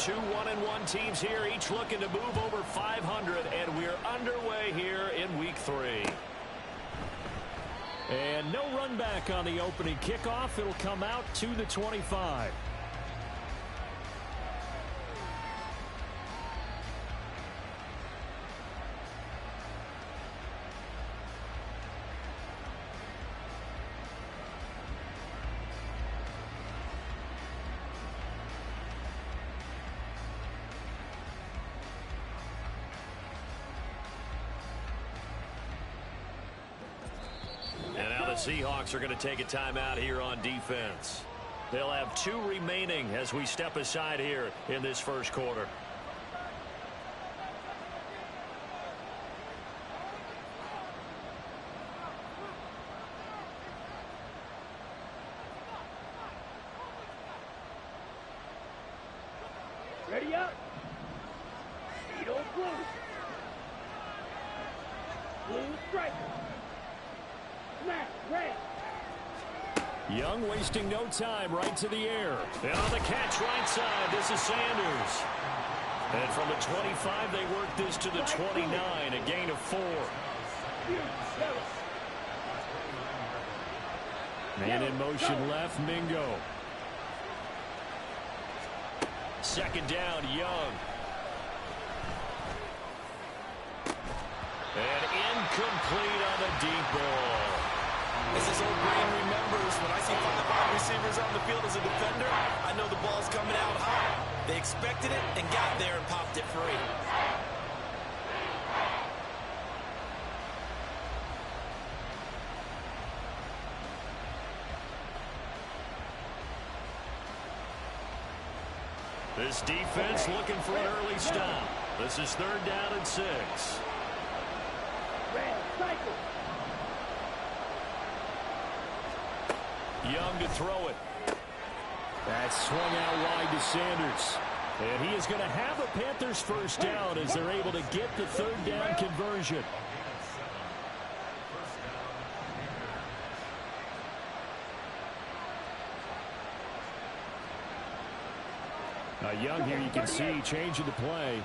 Two 1-1 teams here, each looking to move over 500, and we're underway here in week 3. And no run back on the opening kickoff. It'll come out to the 25. Seahawks are going to take a timeout here on defense. They'll have 2 remaining as we step aside here in this first quarter. Ready up. Speed on blue. Blue striker. Young wasting no time, right to the air. And on the catch right side, this is Sanders. And from the 25, they work this to the 29, a gain of 4. Man in motion left, Mingo. Second down, Young. And incomplete on the deep ball. As this old brain remembers, when I see 5 receivers on the field as a defender, I know the ball's coming out high. They expected it and got there and popped it free. This defense looking for an early stop. This is 3rd down and 6. Red cycle. Young to throw it. That swung out wide to Sanders. And he is going to have a Panthers first down as they're able to get the 3rd down conversion. Now Young here, you can see changing the play.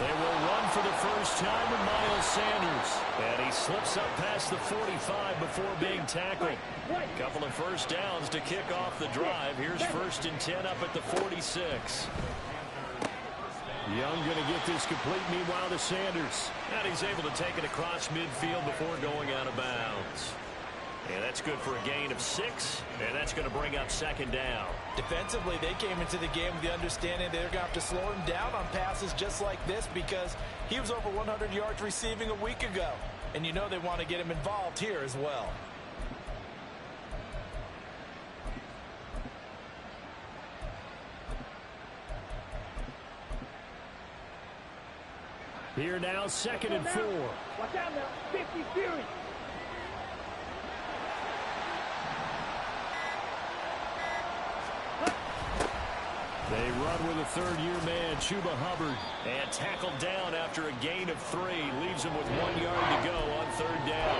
They will run for the first time with Miles Sanders. And he slips up past the 45 before being tackled. A couple of first downs to kick off the drive. Here's 1st and 10 up at the 46. Young going to get this complete, meanwhile, to Sanders. And he's able to take it across midfield before going out of bounds. And that's good for a gain of 6, and that's going to bring up 2nd down. Defensively, they came into the game with the understanding they're going to have to slow him down on passes just like this because he was over 100 yards receiving a week ago. And you know they want to get him involved here as well. Here now, 2nd and 4. Watch out now, 50 Fury. They run with a 3rd-year man, Chuba Hubbard. And tackled down after a gain of 3. Leaves him with 1 yard to go on 3rd down.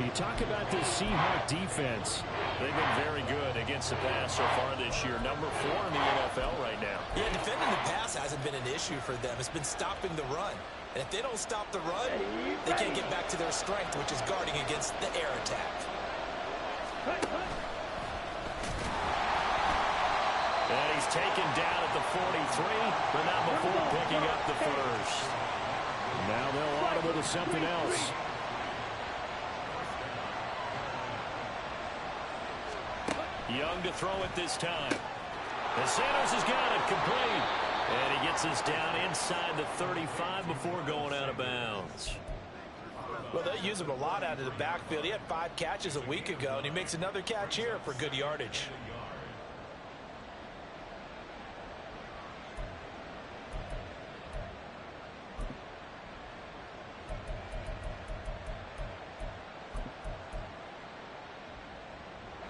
You talk about this Seahawk defense. They've been very good against the pass so far this year. Number 4 in the NFL right now. Yeah, defending the pass hasn't been an issue for them. It's been stopping the run. And if they don't stop the run, they can't get back to their strength, which is guarding against the air attack. And he's taken down at the 43, but not before picking up the 1st. Now they'll audible to something else. Young to throw it this time. And Sanders has got it complete. And he gets us down inside the 35 before going out of bounds. Well, they use him a lot out of the backfield. He had 5 catches a week ago, and he makes another catch here for good yardage.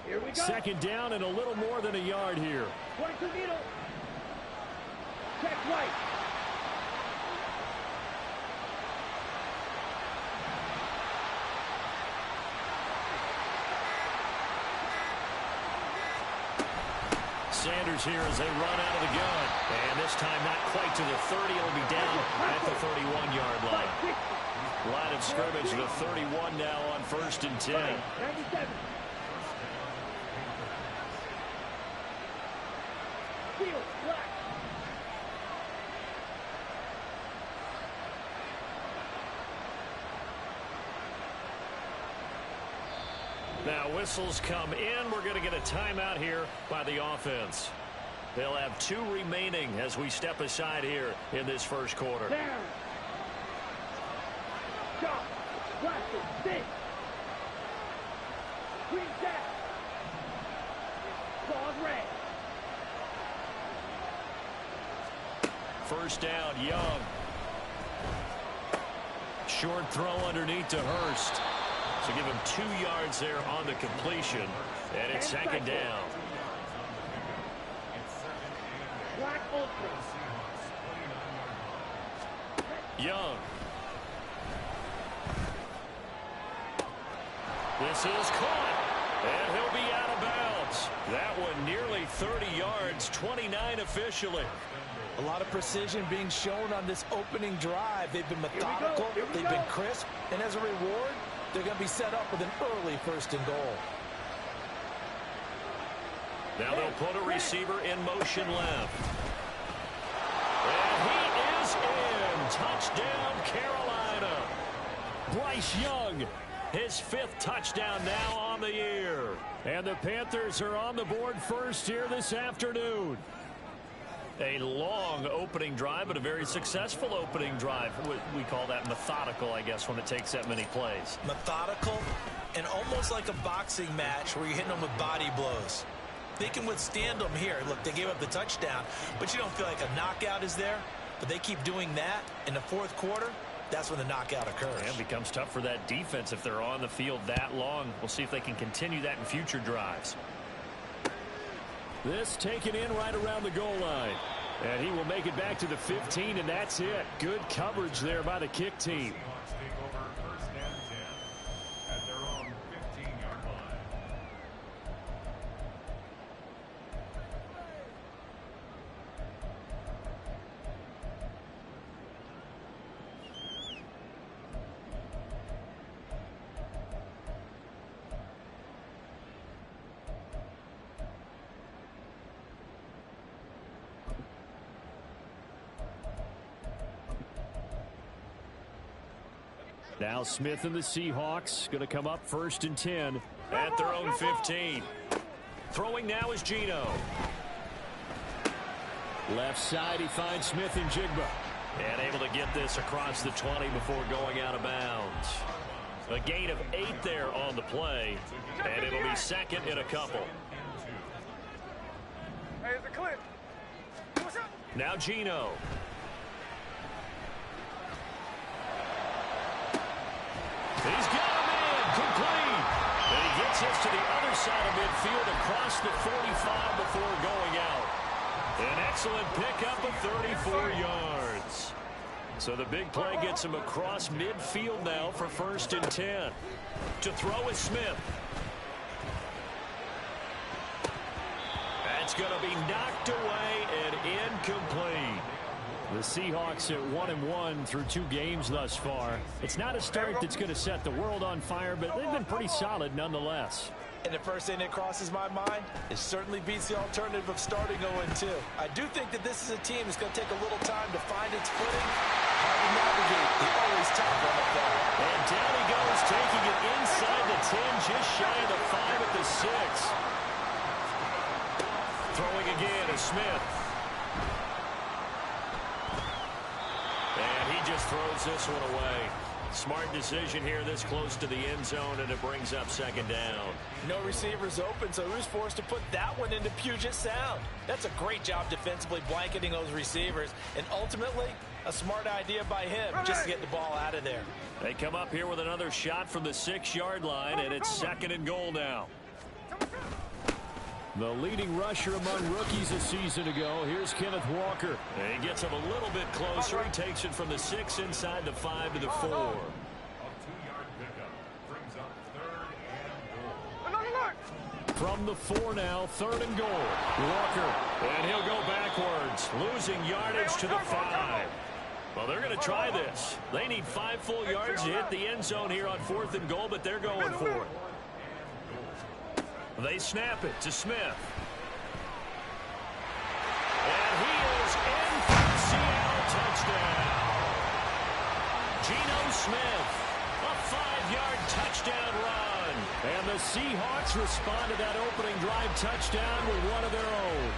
Here we go. 2nd down and a little more than a yard here. Right to the middle. Check right. Sanders here as they run out of the gun. And this time not quite to the 30. It'll be down at the 31-yard line. Line of scrimmage, the 31 now on 1st and 10. 97. Field, black. Now whistles come in. We're going to get a timeout here by the offense. They'll have 2 remaining as we step aside here in this first quarter. Down. Jump. Plastic. Stick. Green tap. Claws red. First down, Young. Short throw underneath to Hurst. So give him 2 yards there on the completion. And it's second down. Black ultra. Young. This is caught. And he'll be out of bounds. That one nearly 30 yards, 29 officially. A lot of precision being shown on this opening drive. They've been methodical. They've been crisp. And as a reward, they're going to be set up with an early 1st and goal. Now they'll put a receiver in motion left. And he is in. Touchdown, Carolina. Bryce Young, his 5th touchdown now on the year. And the Panthers are on the board first here this afternoon. A long opening drive, but a very successful opening drive. We call that methodical, I guess, when it takes that many plays. Methodical and almost like a boxing match where you're hitting them with body blows. They can withstand them here. Look, they gave up the touchdown, but you don't feel like a knockout is there. But they keep doing that in the 4th quarter. That's when the knockout occurs. And it becomes tough for that defense if they're on the field that long. We'll see if they can continue that in future drives. This taken in right around the goal line. And he will make it back to the 15, and that's it. Good coverage there by the kick team. Now Smith and the Seahawks going to come up 1st and 10 at their own 15. Throwing now is Geno. Left side, he finds Smith and Jigba. And able to get this across the 20 before going out of bounds. A gain of 8 there on the play. And it'll be 2nd in a couple. Hey, it's a clip. What's up? Now Geno. He's got a man complete. And he gets us to the other side of midfield across the 45 before going out. An excellent pickup of 34 yards. So the big play gets him across midfield now for 1st and 10. To throw is Smith. That's going to be knocked away and incomplete. The Seahawks at 1-1 through 2 games thus far. It's not a start that's going to set the world on fire, but they've been pretty solid nonetheless. And the first thing that crosses my mind, it certainly beats the alternative of starting 0-2. I do think that this is a team that's going to take a little time to find its footing. Hard to navigate the always tough one up there. And down he goes, taking it inside the 10, just shy of the 5 at the 6. Throwing again is Smith. And he just throws this one away. Smart decision here this close to the end zone, and it brings up 2nd down. No receivers open, so who's forced to put that one into Puget Sound? That's a great job defensively blanketing those receivers, and ultimately a smart idea by him just to get the ball out of there. They come up here with another shot from the 6-yard line, and it's 2nd and goal now. The leading rusher among rookies a season ago. Here's Kenneth Walker. And he gets him a little bit closer. He takes it from the 6 inside the 5 to the 4. A 2-yard pickup brings up 3rd and goal. from the 4 now, 3rd and goal. Walker, and he'll go backwards, losing yardage to the 5. Well, they're going to try this. They need 5 full yards to hit the end zone here on 4th and goal, but they're going for it. They snap it to Smith. And he is in for the Seattle touchdown. Geno Smith, a 5-yard touchdown run. And the Seahawks respond to that opening drive touchdown with one of their own.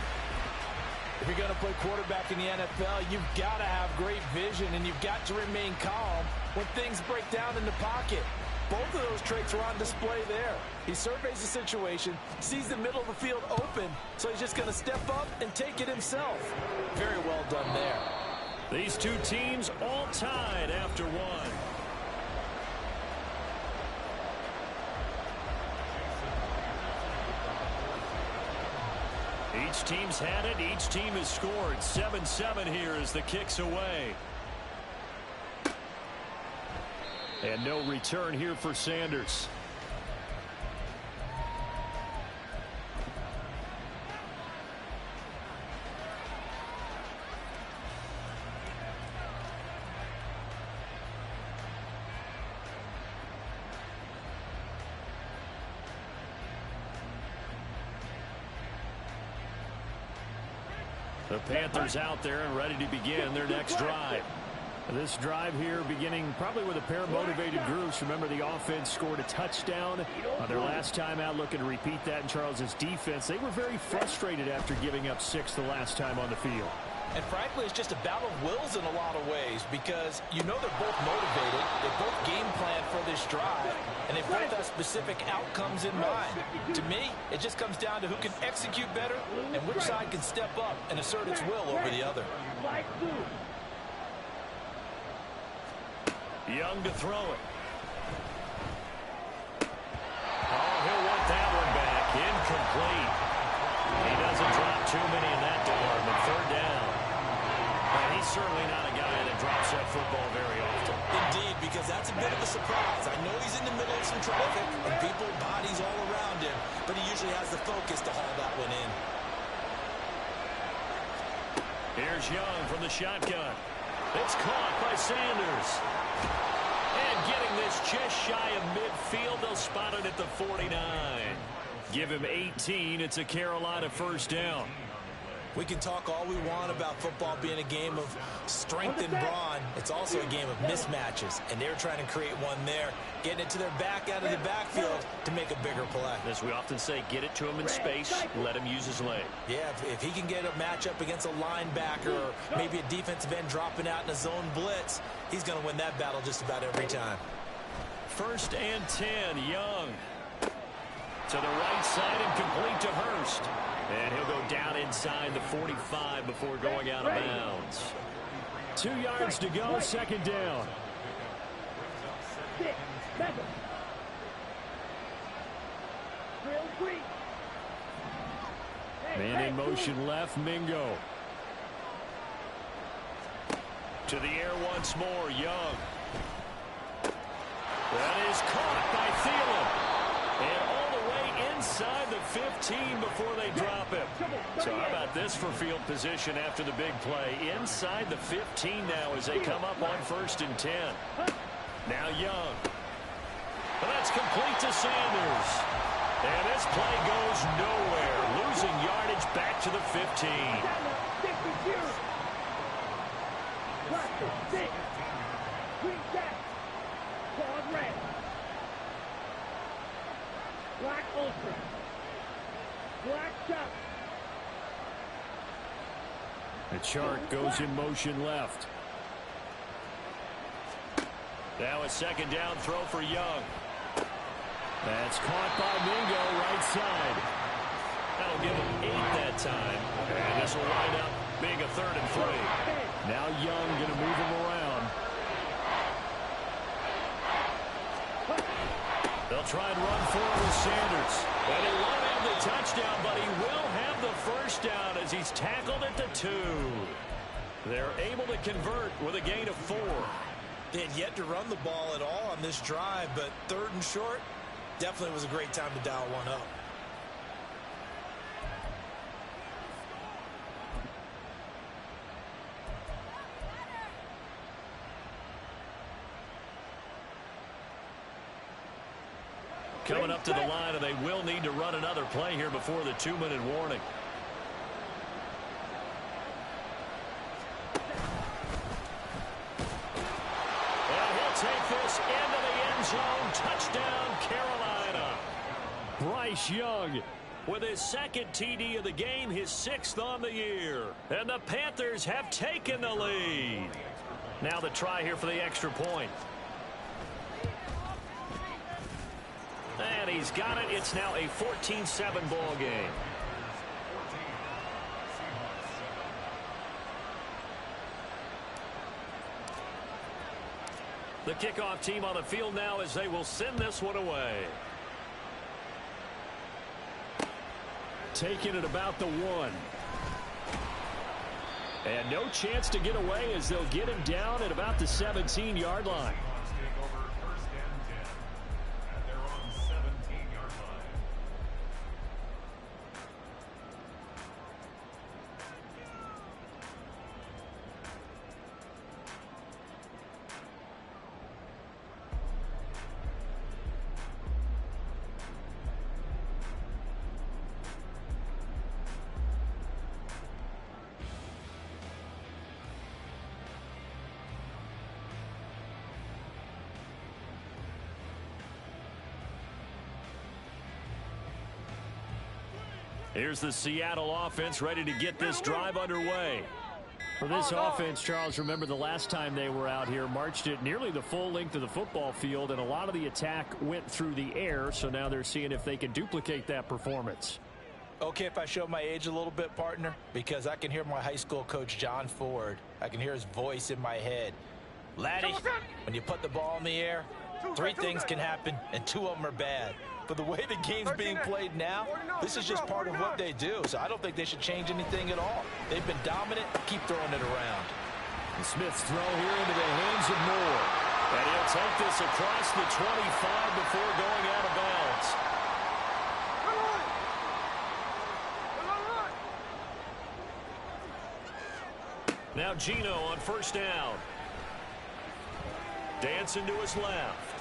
If you're going to play quarterback in the NFL, you've got to have great vision, and you've got to remain calm when things break down in the pocket. Both of those traits are on display there. He surveys the situation, sees the middle of the field open, so he's just going to step up and take it himself. Very well done there. These two teams all tied after one. Each team's had it. Each team has scored. 7-7 here as the kick's away. And no return here for Sanders. The Panthers out there and ready to begin their next drive. This drive here beginning probably with a pair of motivated groups. Remember, the offense scored a touchdown on their last time out, looking to repeat that in Charles's defense. They were very frustrated after giving up 6 the last time on the field. And frankly, it's just a battle of wills in a lot of ways, because you know they're both motivated, they both game plan for this drive, and they both have specific outcomes in mind. To me, it just comes down to who can execute better and which side can step up and assert its will over the other. Young to throw it. Oh, he'll want that one back. Incomplete. He doesn't drop too many in that department. 3rd down. And he's certainly not a guy that drops that football very often. Indeed, because that's a bit of a surprise. I know he's in the middle of some traffic and people, bodies all around him, but he usually has the focus to haul that one in. Here's Young from the shotgun. It's caught by Sanders. And getting this just shy of midfield, they'll spot it at the 49. Give him 18. It's a Carolina 1st down. We can talk all we want about football being a game of strength and brawn. It's also a game of mismatches, and they're trying to create one there, getting it to their back out of the backfield to make a bigger play. As we often say, get it to him in space, let him use his leg. Yeah, if he can get a matchup against a linebacker or maybe a defensive end dropping out in a zone blitz, he's going to win that battle just about every time. 1st and 10, Young. To the right side and complete to Hurst. And he'll go down inside the 45 before going out of bounds. 2 yards to go, 2nd down. 6, 7. Man in motion left, Mingo. To the air once more, Young. That is caught by Thielen. And all the way inside the 15 before they drop him. So how about this for field position after the big play? Inside the 15 now as they come up on 1st and 10. Now Young. And that's complete to Sanders. And this play goes nowhere. Losing yardage back to the 15. Black Ultra. Black Shot. The chart goes in motion left. Now a 2nd down throw for Young. That's caught by Mingo, right side. That'll give him 8 that time. And this will wind up being a 3rd and 3. Now Young going to move him around. They'll try and run forward with Sanders. And he won't have the touchdown, but he will have the 1st down as he's tackled at the 2. They're able to convert with a gain of 4. They had yet to run the ball at all on this drive, but 3rd and short definitely was a great time to dial one up. coming up to the line, and they will need to run another play here before the 2-minute warning. And he'll take this into the end zone. Touchdown, Carolina. Bryce Young with his second TD of the game, his 6th on the year. And the Panthers have taken the lead. Now the try here for the extra point. And he's got it. It's now a 14-7 ball game. The kickoff team on the field now as they will send this one away. Taking it about the 1. And no chance to get away as they'll get him down at about the 17-yard line. Here's the Seattle offense ready to get this drive underway. For this offense, Charles, remember the last time they were out here, marched it nearly the full length of the football field, and a lot of the attack went through the air, so now they're seeing if they can duplicate that performance. Okay, if I show my age a little bit, partner, because I can hear my high school coach, John Ford. I can hear his voice in my head. Laddie, when you put the ball in the air, 3 things can happen, and 2 of them are bad. But the way the game's being played now, this is just part of what they do. So I don't think they should change anything at all. They've been dominant. Keep throwing it around. And Smith's throw here into the hands of Moore. And he'll take this across the 25 before going out of bounds. Now Gino on first down. Dancing to his left.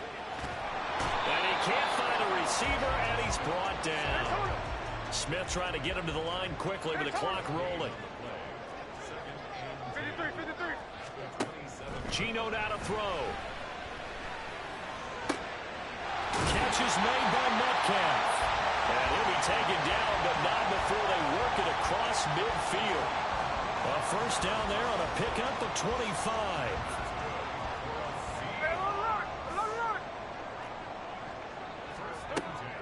And he can't find a receiver, and he's brought down. Smith trying to get him to the line quickly with the clock rolling. 53. Gino now to throw. Catch is made by Metcalf. And he'll be taken down, but not before they work it across midfield. A first down there on a pickup of 25.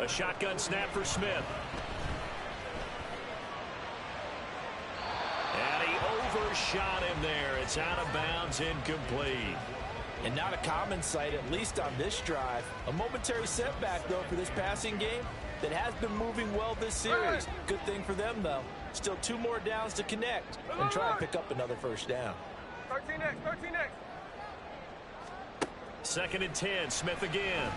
A shotgun snap for Smith. And he overshot him there. It's out of bounds, incomplete. And not a common sight, at least on this drive. A momentary setback, though, for this passing game that has been moving well this series. Good thing for them, though. Still 2 more downs to connect and try and pick up another first down. 13 next. 2nd and 10. Smith again.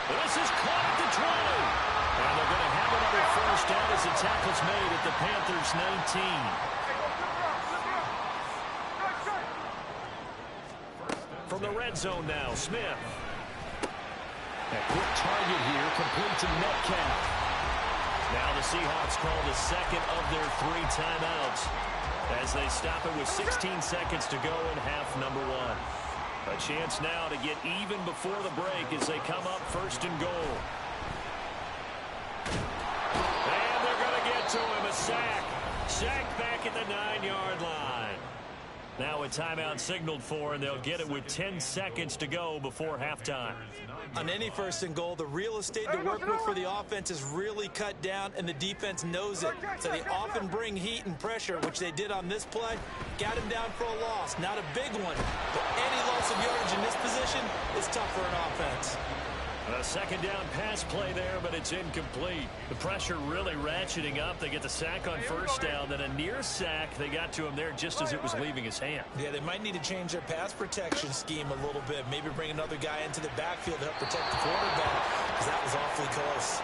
This is caught at the 20. And they're going to have another first down as the tackle's made at the Panthers' 19. From the red zone now, Smith. A quick target here, complete to Metcalf. Now the Seahawks call the 2nd of their 3 timeouts as they stop it with 16 seconds to go in half number 1. A chance now to get even before the break as they come up 1st and goal. And they're going to get to him. A sack. Sack back at the 9-yard line. Now a timeout signaled for, and they'll get it with 10 seconds to go before halftime. On any 1st and goal, the real estate to work with for the offense is really cut down, and the defense knows it. So they often bring heat and pressure, which they did on this play. Got him down for a loss. Not a big one, but any loss of yardage in this position is tough for an offense. A 2nd down pass play there, but it's incomplete. The pressure really ratcheting up. They get the sack on 1st down, then a near sack. They got to him there just as it was leaving his hand. Yeah, they might need to change their pass protection scheme a little bit. Maybe bring another guy into the backfield to help protect the quarterback, because that was awfully close.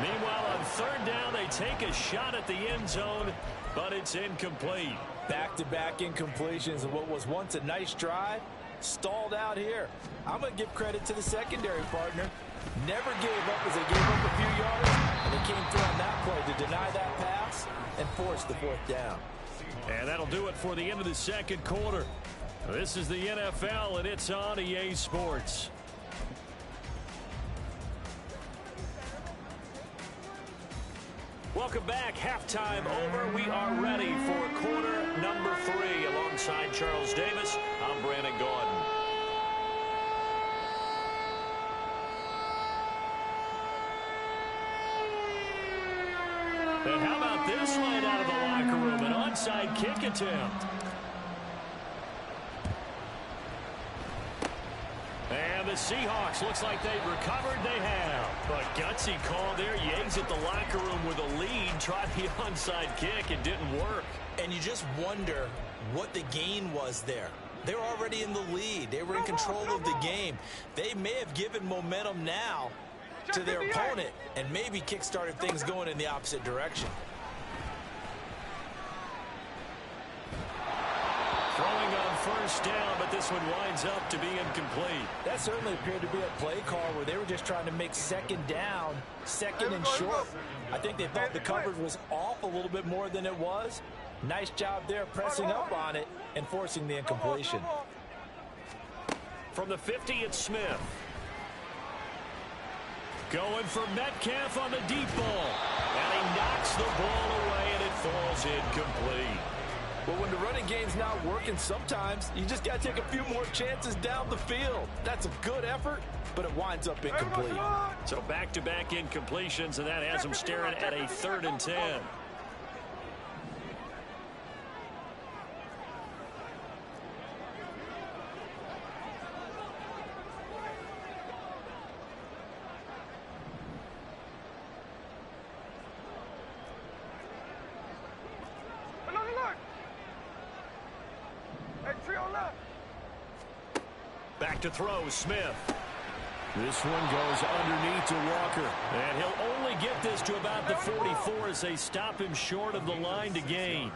Meanwhile, on 3rd down, they take a shot at the end zone, but it's incomplete. Back-to-back incompletions of what was once a nice drive. Stalled out here. I'm going to give credit to the secondary partner. Never gave up as they gave up a few yards, and they came through on that play to deny that pass and force the fourth down. And that'll do it for the end of the second quarter. This is the NFL, and it's on EA Sports. Welcome back. Halftime over. We are ready for quarter number 3. Alongside Charles Davis, I'm Brandon Gaudin. And how about this line out of the locker room? An onside kick attempt. And the Seahawks, looks like they've recovered. They have. But gutsy call there. Yates at the locker room with a lead. Tried the onside kick. It didn't work. And you just wonder what the gain was there. They were already in the lead. They were in control of the game. They may have given momentum now to their opponent and maybe kick-started things going in the opposite direction. Throwing on first down, but this one winds up to be incomplete. That certainly appeared to be a play call where they were just trying to make second down, second and short. I think they thought the coverage was off a little bit more than it was. Nice job there pressing up on it and forcing the incompletion. From the 50, it's Smith. Going for Metcalf on the deep ball. And he knocks the ball away, and it falls incomplete. Well, when the running game's not working, sometimes you just got to take a few more chances down the field. That's a good effort, but it winds up incomplete. So back-to-back incompletions, and that has them staring at a 3rd and 10. Back to throw, Smith. This one goes underneath to Walker. And he'll only get this to about the 44 as they stop him short of the line to gain.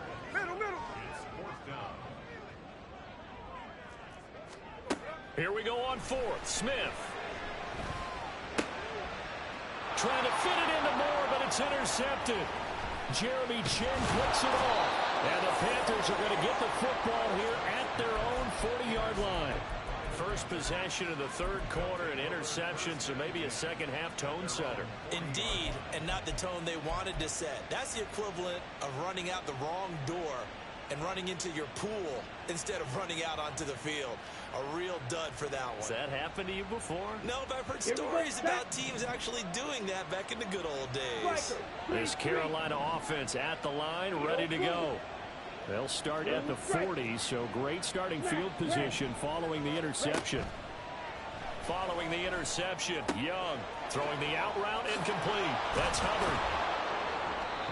Here we go on 4th. Smith. Trying to fit it into Moore, but it's intercepted. Jeremy Chin picks it off. And the Panthers are going to get the football here at their own 40-yard line. First possession of the 3rd quarter, an interception, so maybe a second-half tone setter. Indeed, and not the tone they wanted to set. That's the equivalent of running out the wrong door and running into your pool instead of running out onto the field. A real dud for that one. Has that happened to you before? No, but I've heard stories about teams actually doing that back in the good old days. This Carolina offense at the line, ready to go. They'll start at the 40, so great starting field position following the interception. Following the interception, Young throwing the out route, incomplete. That's Hubbard.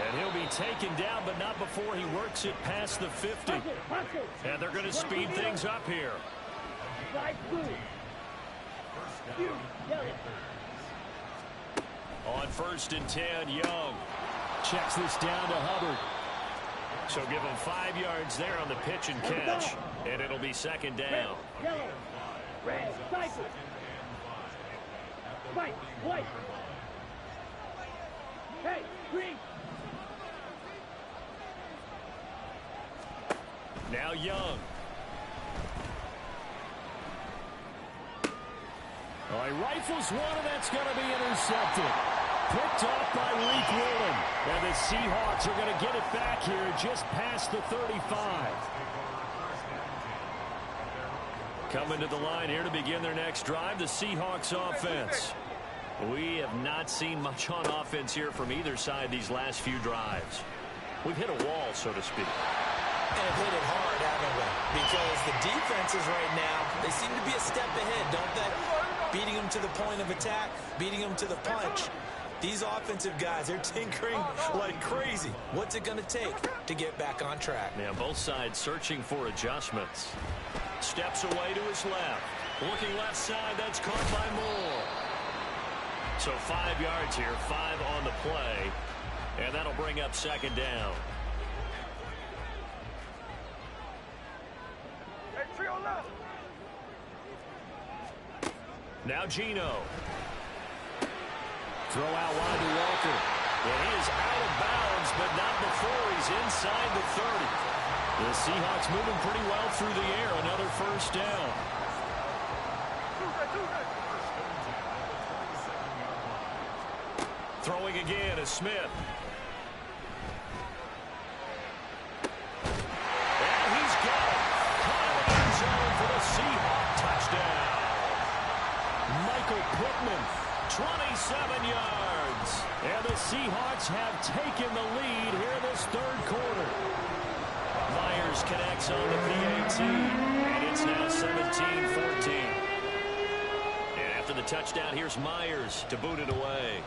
And he'll be taken down, but not before he works it past the 50. And they're going to speed things up here. On 1st and 10, Young checks this down to Hubbard. So give him 5 yards there on the pitch and catch. And it'll be 2nd down. Red, cycle. White, white. Hey, green. Now Young. Oh, he rifles one, and that's going to be intercepted. Picked off by Reek Woolen. And the Seahawks are going to get it back here just past the 35. Coming to the line here to begin their next drive, the Seahawks offense. We have not seen much on offense here from either side these last few drives. We've hit a wall, so to speak. And hit it hard, haven't we? Because the defenses right now, they seem to be a step ahead, don't they? Beating them to the point of attack, beating them to the punch. These offensive guys, they're tinkering like crazy. What's it going to take to get back on track? Yeah, both sides searching for adjustments. Steps away to his left. Looking left side, that's caught by Moore. So 5 yards here, 5 on the play. And that'll bring up 2nd down. Now Geno. Throw out wide to Walker. And he is out of bounds, but not before he's inside the 30. The Seahawks moving pretty well through the air. Another first down. Throwing again is Smith. And he's got it. Caught in the end zone for the Seahawk touchdown. Michael Pittman, 27 yards. And the Seahawks have taken the lead here in this third quarter. Myers connects on the PAT, and it's now 17-14. And after the touchdown, here's Myers to boot it away.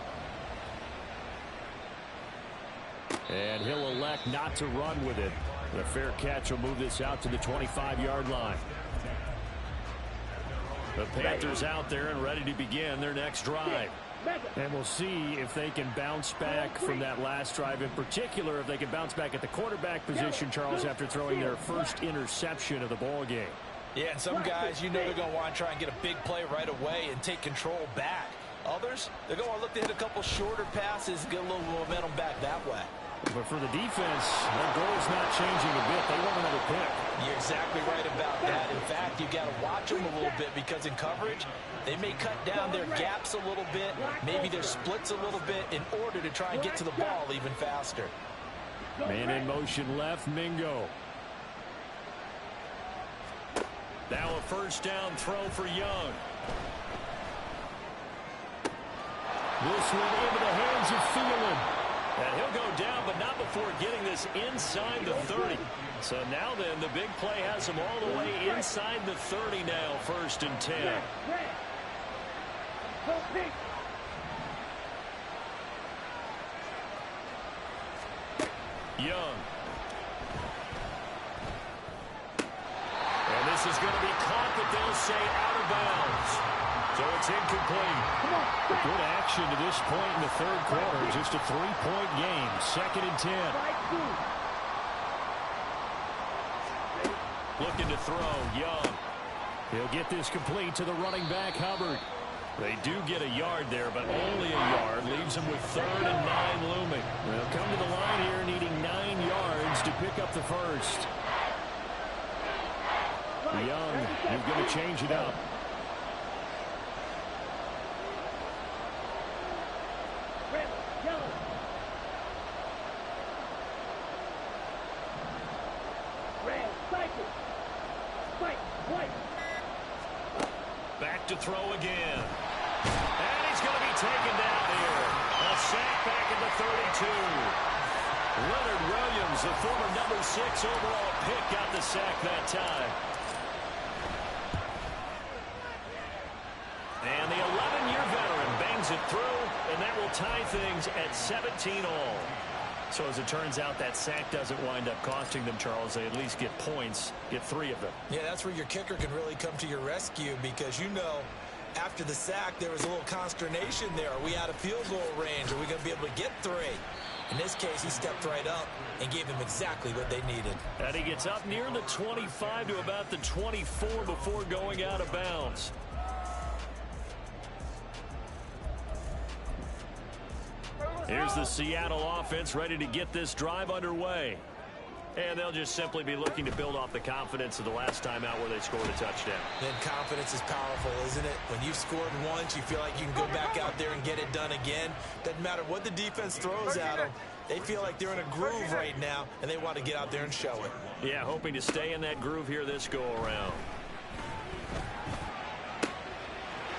And he'll elect not to run with it. The fair catch will move this out to the 25-yard line. The Panthers out there and ready to begin their next drive. And we'll see if they can bounce back from that last drive. In particular, if they can bounce back at the quarterback position, Charles, after throwing their first interception of the ball game. Yeah, and some guys, you know they're going to want to try and get a big play right away and take control back. Others, they're going to look to hit a couple shorter passes, get a little momentum back that way. But for the defense, their goal is not changing a bit. They want another pick. You're exactly right about that. In fact, you've got to watch them a little bit because in coverage, they may cut down their gaps a little bit, maybe their splits a little bit in order to try and get to the ball even faster. Man in motion left, Mingo. Now a first down throw for Young. This one into the hands of Thielen. And he'll go down, but not before getting this inside the 30. So now then, the big play has him all the way inside the 30 now, 1st and 10. Young. And this is going to be caught, but they'll say out of bounds. So it's incomplete. Good action to this point in the third quarter. Just a 3-point game. 2nd and 10. Looking to throw. Young. He'll get this complete to the running back, Hubbard. They do get a yard there, but only a yard. Leaves them with 3rd and 9 looming. They'll come to the line here needing 9 yards to pick up the first. Young is going to change it up. Back to throw again. And he's going to be taken down here. A sack back at the 32. Leonard Williams, the former number 6 overall pick, got the sack that time. And the 11-year veteran bangs it through, and that will tie things at 17 all. So as it turns out, that sack doesn't wind up costing them, Charles. They at least get points, get 3 of them. Yeah, that's where your kicker can really come to your rescue because, you know, after the sack, there was a little consternation there. Are we out of field goal range? Are we going to be able to get 3? In this case, he stepped right up and gave them exactly what they needed. And he gets up near the 25 to about the 24 before going out of bounds. Here's the Seattle offense ready to get this drive underway. And they'll just simply be looking to build off the confidence of the last time out where they scored a touchdown. Then confidence is powerful, isn't it? When you've scored once, you feel like you can go back out there and get it done again. Doesn't matter what the defense throws at them. They feel like they're in a groove right now, and they want to get out there and show it. Yeah, hoping to stay in that groove here this go-around.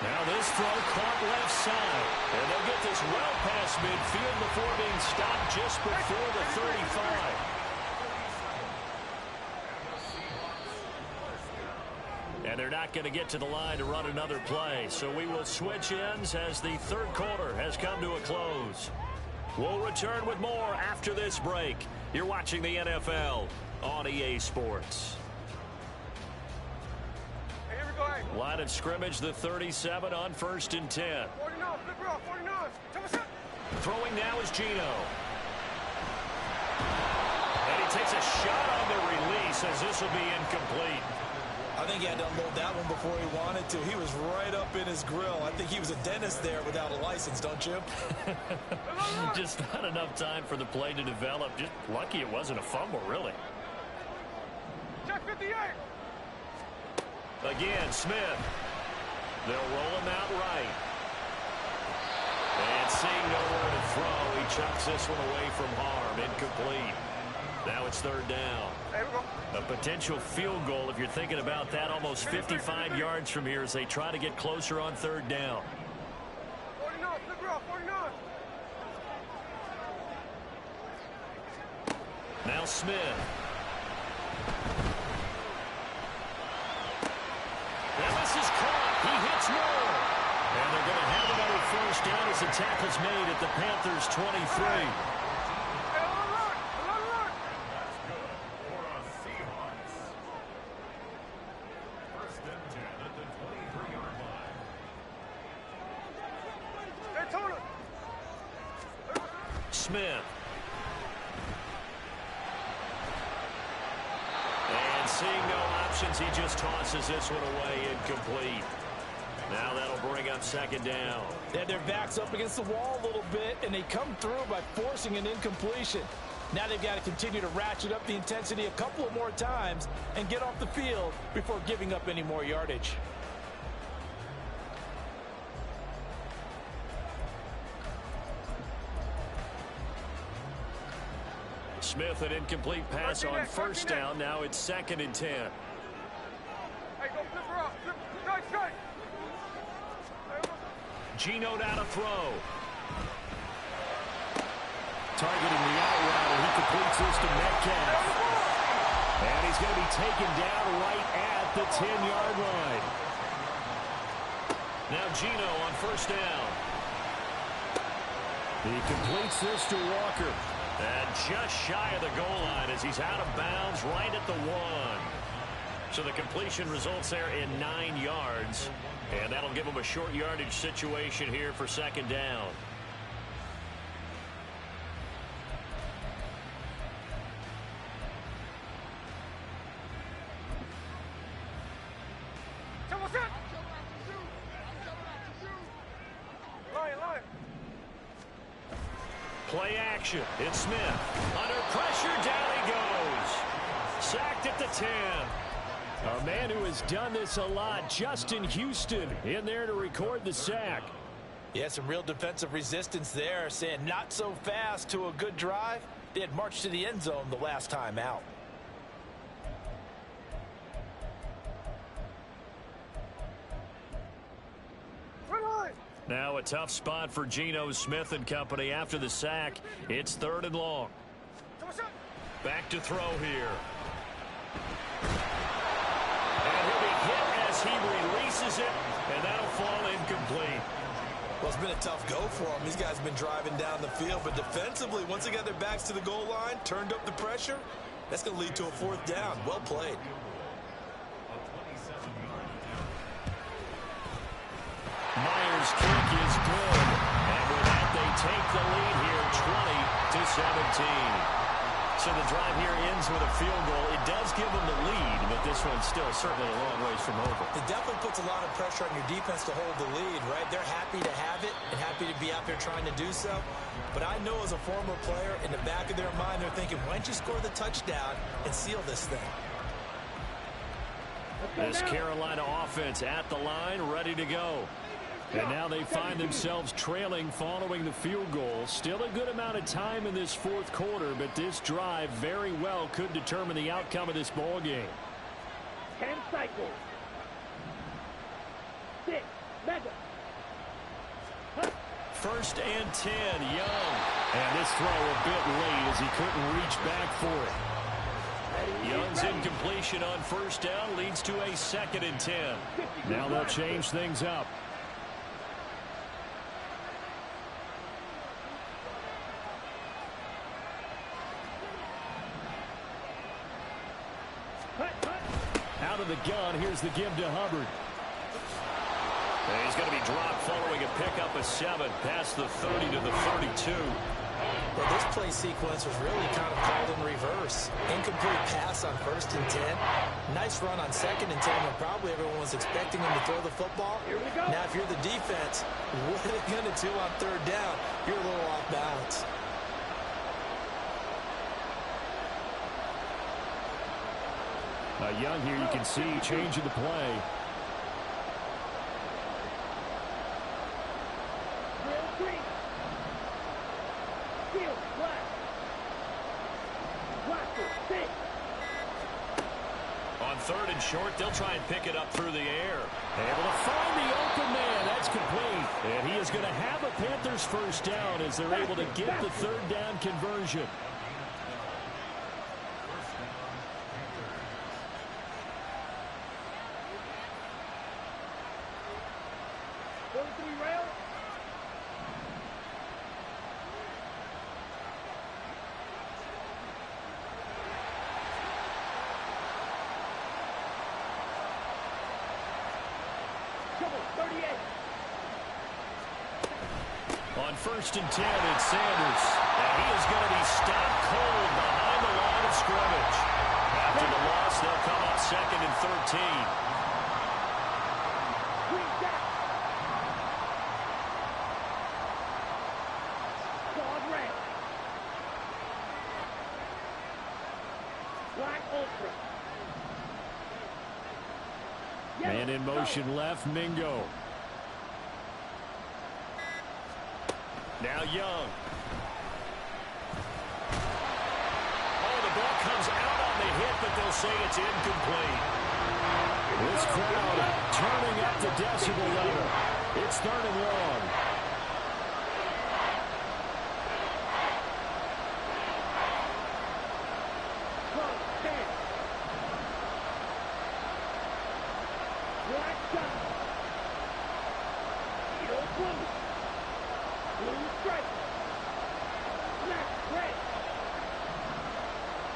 Now this throw caught left side. And they'll get this well past midfield before being stopped just before the 35. And they're not going to get to the line to run another play. So we will switch ends as the third quarter has come to a close. We'll return with more after this break. You're watching the NFL on EA Sports. Line of scrimmage, the 37 on 1st and 10. 49, flip 49. Throwing now is Gino. And he takes a shot on the release as this will be incomplete. I I think he had to unload that one before he wanted to. He was right up in his grill. I think he was a dentist there without a license, don't you? Just not enough time for the play to develop. Just lucky it wasn't a fumble, really. Check 58. Again, Smith. They'll roll him out right. And seeing nowhere to throw, he chucks this one away from harm. Incomplete. Now it's third down. There we go. A potential field goal, if you're thinking about that, almost 55 yards from here as they try to get closer on third down. 49, flip it off, 49. Now Smith. Now this is caught. He hits more. And they're going to have another first down as the tackle's made at the Panthers' 23. Smith. And seeing no options, he just tosses this one away, incomplete. Now that'll bring up second down. They had their backs up against the wall a little bit, and they come through by forcing an incompletion. Now they've got to continue to ratchet up the intensity a couple of more times and get off the field before giving up any more yardage. Smith, an incomplete pass on first down. Now it's 2nd and 10. Hey, go flip her off. Flip. Strike. Geno down to throw. Targeting the out route, and he completes this to Metcalf. And he's going to be taken down right at the 10-yard line. Now Geno on first down. He completes this to Walker. And just shy of the goal line as he's out of bounds right at the 1. So the completion results there in 9 yards. And that'll give him a short yardage situation here for second down. Play action. It's Smith. Under pressure, down he goes. Sacked at the 10. A man who has done this a lot, Justin Houston, in there to record the sack. Yeah, some real defensive resistance there, saying not so fast to a good drive. They had marched to the end zone the last time out. Now a tough spot for Geno Smith and company after the sack. It's 3rd and long. Back to throw here. And he'll be hit as he releases it, and that'll fall incomplete. Well, it's been a tough go for him. These guys have been driving down the field, but defensively, once they got their backs to the goal line, turned up the pressure, that's going to lead to a 4th down. Well played. Myers' kick is good. And with that, they take the lead here, 20-17. So the drive here ends with a field goal. It does give them the lead, but this one's still certainly a long ways from over. It definitely puts a lot of pressure on your defense to hold the lead, right? They're happy to have it and happy to be out there trying to do so. But I know as a former player, in the back of their mind, they're thinking, why don't you score the touchdown and seal this thing? This Carolina offense at the line, ready to go. And now they find themselves trailing following the field goal. Still a good amount of time in this 4th quarter, but this drive very well could determine the outcome of this ball game. 10 cycles. 6. Mega. 1st and 10, Young. And this throw a bit late as he couldn't reach back for it. Young's incompletion on first down leads to a 2nd and 10. Now they'll change things up. Out of the gun, here's the give to Hubbard. And he's going to be dropped following a pickup of 7 past the 30 to the 32. Well, this play sequence was really kind of called in reverse. Incomplete pass on 1st and 10. Nice run on 2nd and 10 when probably everyone was expecting him to throw the football. Here we go. Now, if you're the defense, what are they going to do on 3rd down? You're a little off balance. Young here, you can see changing the play. Drill 3. Field flat. Watcher 6. On 3rd and short, they'll try and pick it up through the air. Able to find the open man. That's complete. And he is going to have a Panthers first down as they're able to get the 3rd down conversion. On 1st and 10, it's Sanders. And he is going to be stopped cold behind the line of scrimmage. After the loss, they'll come up 2nd and 13. Man in motion left, Mingo. Now Young. Oh, the ball comes out on the hit, but they'll say it's incomplete. This crowd turning up the decibel level. It's 3rd and long.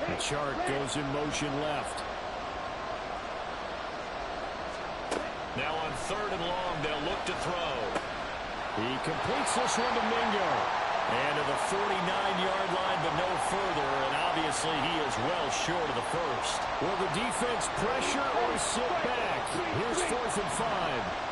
The chart goes in motion left. Now on 3rd and long, they'll look to throw. He completes this one to Mingo. And to the 49-yard line, but no further. And obviously, he is well short of the first. Will the defense pressure or sit back? Here's 4th and 5.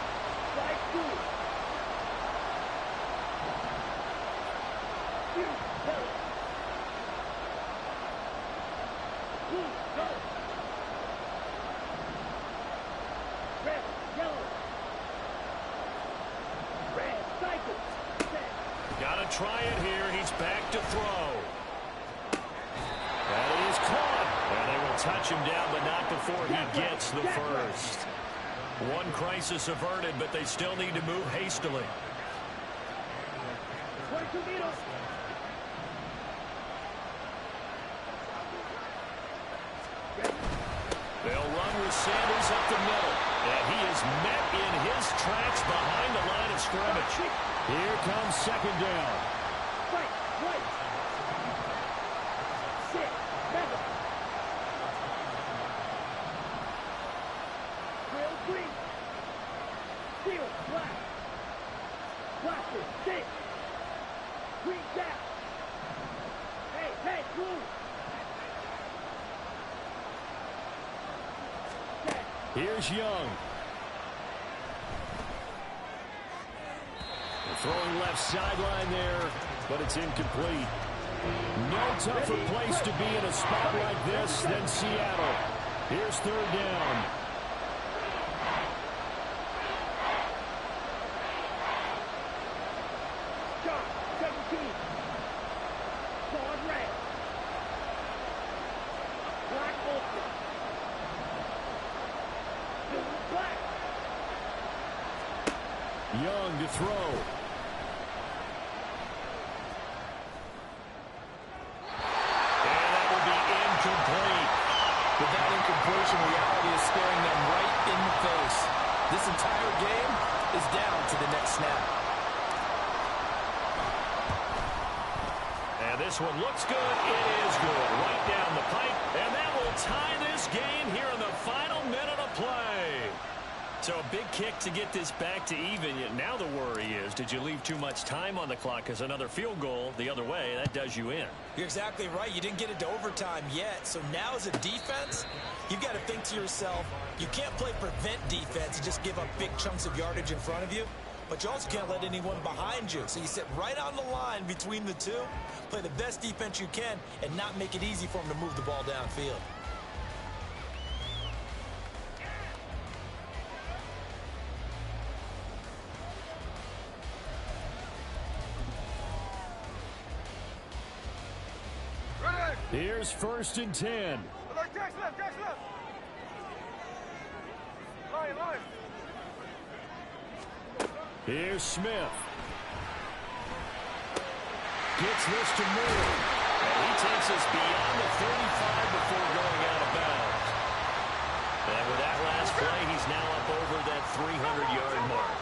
Got to try it here. He's back to throw. That is caught. And they will touch him down, but not before he gets the first. One crisis averted, but they still need to move hastily. They'll run with Sanders up the middle. And he is met in his tracks behind the line of scrimmage. Here comes 2nd down. Right. 6, 7. Drill 3. Field flat. Watcher 6. Green gap. Hey, move. Here's Young. Throwing left sideline there, but it's incomplete. No tougher place to be in a spot like this than Seattle. Here's 3rd down. Shot, 17. Guard red. Black ultra. Silver black. Young to throw. With that incompletion, reality is staring them right in the face. This entire game is down to the next snap. And this one looks good. It is good. Right down the pipe. And that will tie this game here in the final minute of play. So a big kick to get this back to even. Yet now the worry is, did you leave too much time on the clock? Because another field goal the other way, that does you in. You're exactly right. You didn't get it to overtime yet. So now as a defense, you've got to think to yourself, you can't play prevent defense and just give up big chunks of yardage in front of you. But you also can't let anyone behind you. So you sit right on the line between the two, play the best defense you can, and not make it easy for them to move the ball downfield. Here's 1st and 10. Jack's left. Line. Here's Smith. Gets this to Moore. And he takes us beyond the 35 before going out of bounds. And with that last play, he's now up over that 300-yard mark.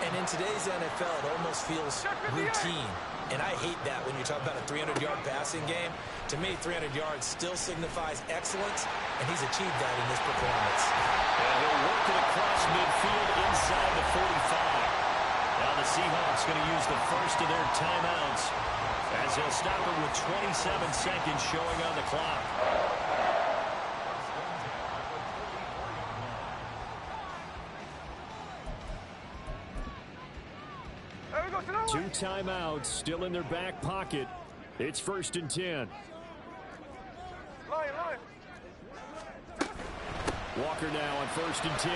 And in today's NFL, it almost feels routine. And I hate that when you talk about a 300-yard passing game. To me, 300 yards still signifies excellence, and he's achieved that in this performance. And he'll work it across midfield inside the 45. Now the Seahawks going to use the first of their timeouts as they'll stop it with 27 seconds showing on the clock. Two timeouts still in their back pocket. It's 1st and 10. Line. Walker now on 1st and 10.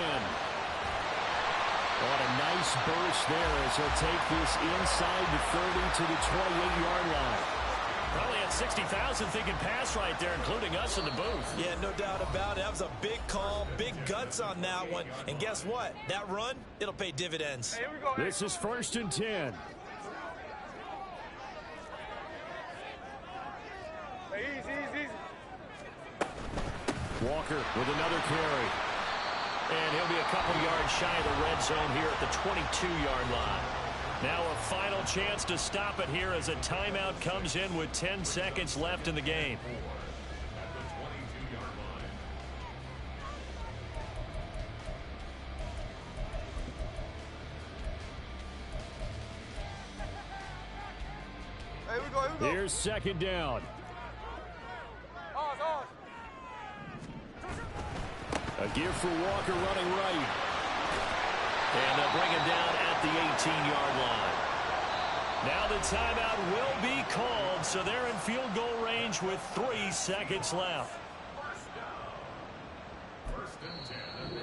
On a nice burst there as he'll take this inside the 30 to the 28-yard line. Probably had 60,000 thinking pass right there, including us in the booth. Yeah, no doubt about it. That was a big call, big guts on that one. And guess what? That run, it'll pay dividends. Hey, here we go. This is 1st and 10. Hey, easy. Walker with another carry. And he'll be a couple yards shy of the red zone here at the 22-yard line. Now a final chance to stop it here as a timeout comes in with 10 seconds left in the game. Here we go. Here's 2nd down. A give for Walker running right. And they'll bring him down at the 18-yard line. Now the timeout will be called, so they're in field goal range with 3 seconds left.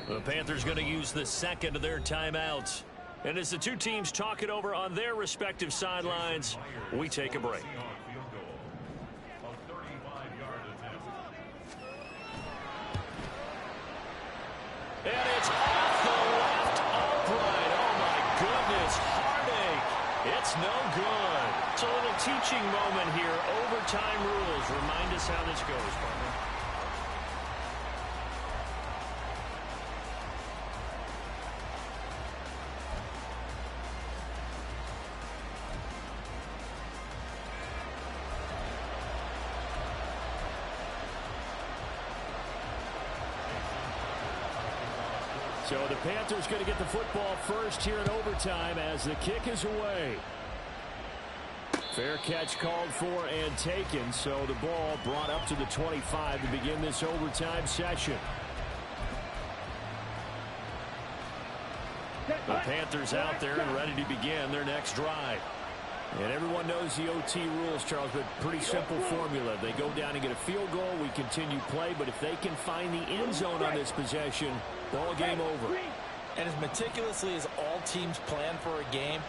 The Panthers going to use the second of their timeouts. And as the two teams talk it over on their respective sidelines, we take a break. And it's off the left upright. Oh, my goodness. Heartache. It's no good. It's a little teaching moment here. Overtime rules. Remind us how this goes, partner. So the Panthers going to get the football first here in overtime as the kick is away. Fair catch called for and taken, so the ball brought up to the 25 to begin this overtime session. The Panthers out there and ready to begin their next drive. And everyone knows the OT rules, Charles, but pretty simple formula. They go down and get a field goal, we continue play, but if they can find the end zone on this possession, ball game over. And as meticulously as all teams plan for a game,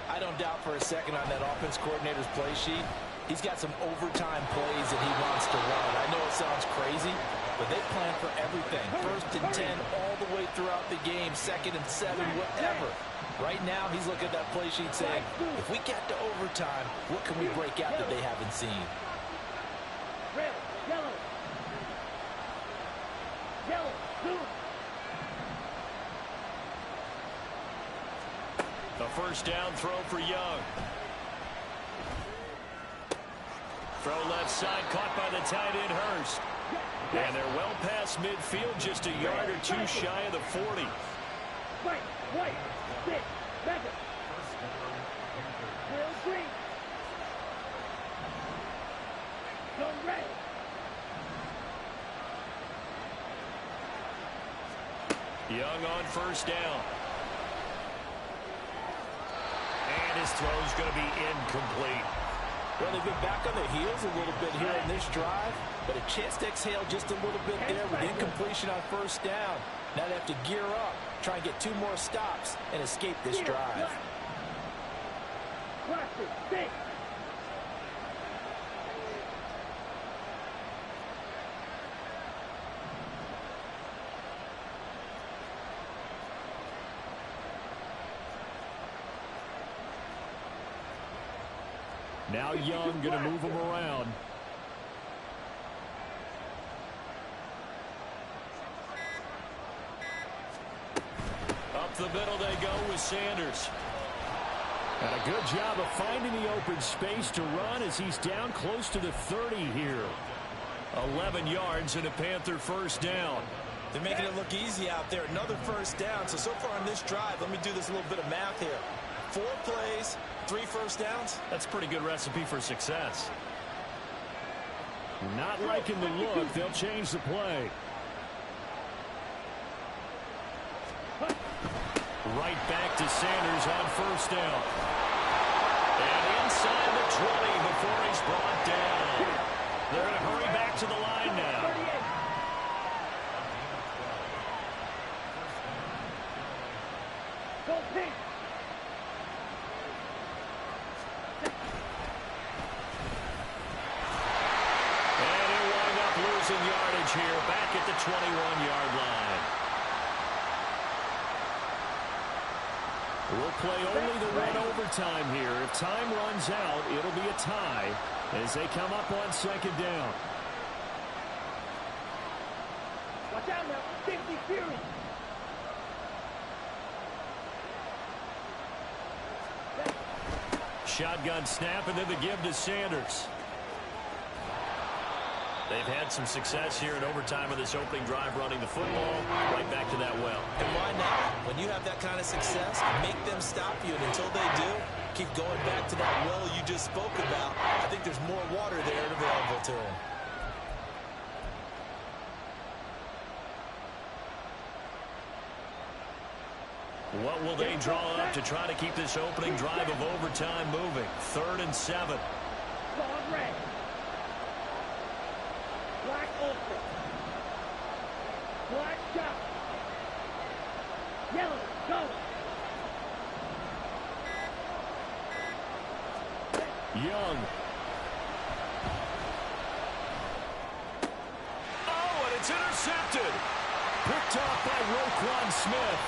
I don't doubt for a second on that offense coordinator's play sheet, he's got some overtime plays that he wants to run. I know it sounds crazy, but they plan for everything. 1st and 10 all the way throughout the game, 2nd and 7, whatever. Right now, he's looking at that play sheet saying, if we get to overtime, what can we break out that they haven't seen? Red, yellow, blue. A first down throw for Young. Throw left side, caught by the tight end Hurst. And they're well past midfield, just a yard or two shy of the 40. Right, white, six, mega. Will green. Zone red. Young on first down. And his throw's going to be incomplete. Well, they've been back on their heels a little bit here in this drive, but a chance to exhale just a little bit there with incompletion on first down. Now they have to gear up, try and get 2 more stops, and escape this drive. Now Young going to move him around. Up the middle they go with Sanders. And a good job of finding the open space to run as he's down close to the 30 here. 11 yards and a Panther first down. They're making it look easy out there. Another first down. So far on this drive, let me do this little bit of math here. 4 plays, 3 first downs. That's a pretty good recipe for success. Not liking the look. They'll change the play. Right back to Sanders on first down. And inside the 20 before he's brought down. They're going to hurry back to the line now. Go pink. And he'll wind up losing yardage here back at the 21-yard line. We'll play only the one overtime here. If time runs out, it'll be a tie as they come up on second down. Watch out now. 50 Fury. Shotgun snap and then the give to Sanders. They've had some success here in overtime of this opening drive running the football. Right back to that well. And why not? When you have that kind of success, make them stop you. And until they do, keep going back to that well you just spoke about. I think there's more water there available to them. What will they draw up to try to keep this opening drive of overtime moving? 3rd and 7. Zone red. Black ultra. Black shot. Yellow, go. Young. Oh, and it's intercepted. Picked off by Roquan Smith.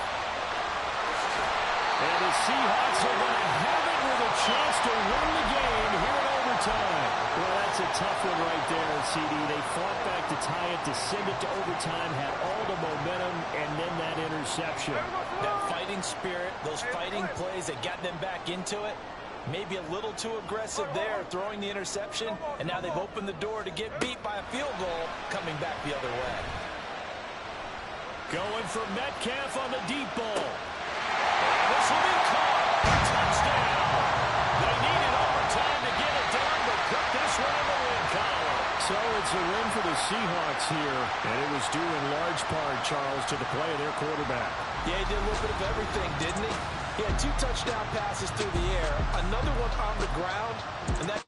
And the Seahawks are going to have it with a chance to win the game here in overtime. Well, that's a tough one right there, CD. They fought back to tie it, to send it to overtime, had all the momentum, and then that interception. That fighting spirit, those fighting plays that got them back into it, maybe a little too aggressive there, throwing the interception, and now they've opened the door to get beat by a field goal coming back the other way. Going for Metcalf on the deep ball. This will be caught. Touchdown. They needed overtime to get it done, but put this one in the win column. So it's a win for the Seahawks here, and it was due in large part, Charles, to the play of their quarterback. Yeah, he did a little bit of everything, didn't he? He had 2 touchdown passes through the air, another one on the ground, and that